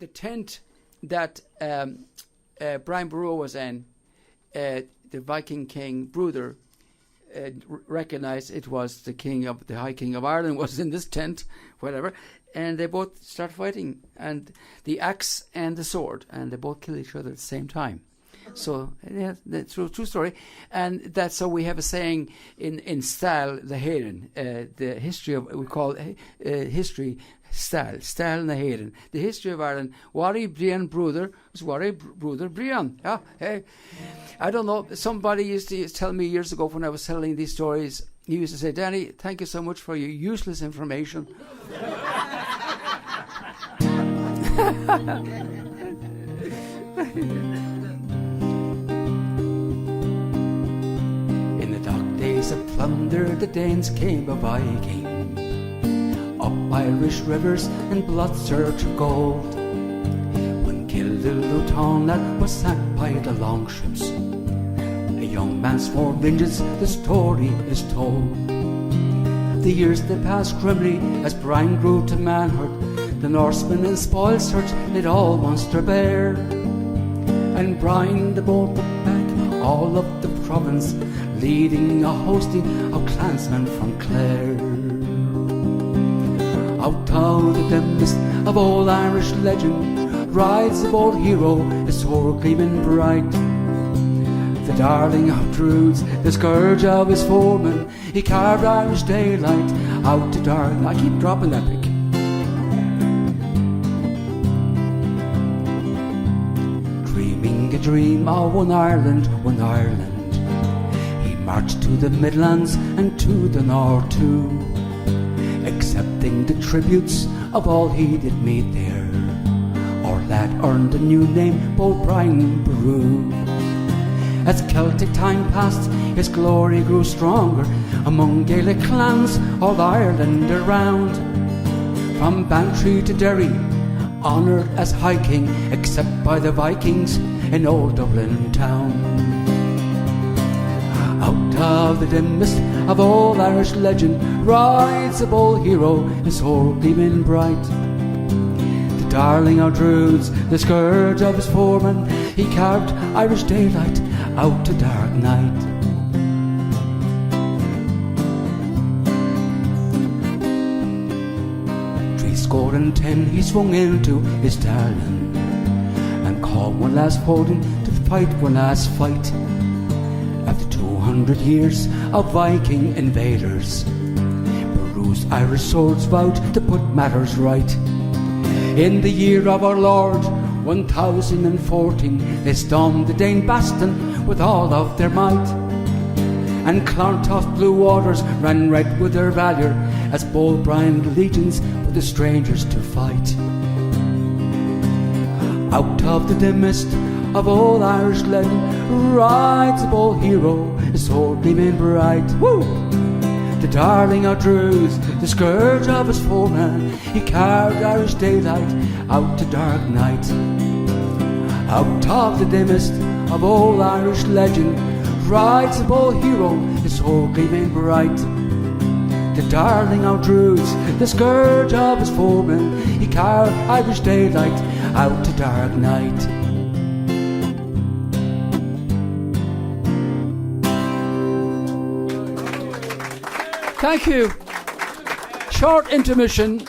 the tent that Brian Boru was in, the Viking king Bruder recognized it was the High King of Ireland was in this tent, whatever, and they both start fighting, and the axe and the sword, and they both kill each other at the same time. So yeah, that's a true story, and that's how we have a saying in Style the Hayden, the history of we call history Style na Hayden, the history of Ireland. Wari Brian Bruder was Wari Bruder Brian. Yeah, hey, I don't know. Somebody used to tell me years ago when I was telling these stories. He used to say, "Danny, thank you so much for your useless information." In the dark days of plunder, the Danes came a Viking, up Irish rivers and blood-searched gold. When killed the Luton that was sacked by the longships, a young man swore vengeance, the story is told. The years they passed grimly as Brian grew to manhood. The Norsemen in spoil search laid all Munster bare, and Brian the bold put back all of the province, leading a hosting of clansmen from Clare. Out of the dimmest of old Irish legend rides the bold hero, his sword gleaming bright. The darling of Druids, the scourge of his foemen, he carved Irish daylight out to dark. I keep dropping that pick. Dreaming a dream of one Ireland, one Ireland, he marched to the Midlands and to the North too, accepting the tributes of all he did meet there. Our lad earned a new name, bold Brian Boru. As Celtic time passed, his glory grew stronger among Gaelic clans all Ireland around. From Bantry to Derry, honoured as High King, except by the Vikings in old Dublin town. Out of the dimmest of old Irish legend rides a bold hero, his sword gleaming bright. The darling of Druids, the scourge of his foemen, he carved Irish daylight out to dark night. Threescore and 10 he swung into his darling, and called one last folding to fight one last fight. After 200 years of Viking invaders, Boru's Irish swords vowed to put matters right. In the year of our Lord 1014, they stormed the Dane bastion with all of their might, and Clontarf's blue waters ran red with their valour as bold Brian legions put the strangers to fight. Out of the dimmest of old Irish legend rides a bold hero, his sword gleaming bright. Woo! The darling of Druids, the scourge of his foemen, he carved Irish daylight out to dark night. Out of the dimmest of old Irish legend rides a bold hero, his sword gleaming bright. The darling of Druids, the scourge of his foemen, he carved Irish daylight out to dark night. Thank you. Short intermission.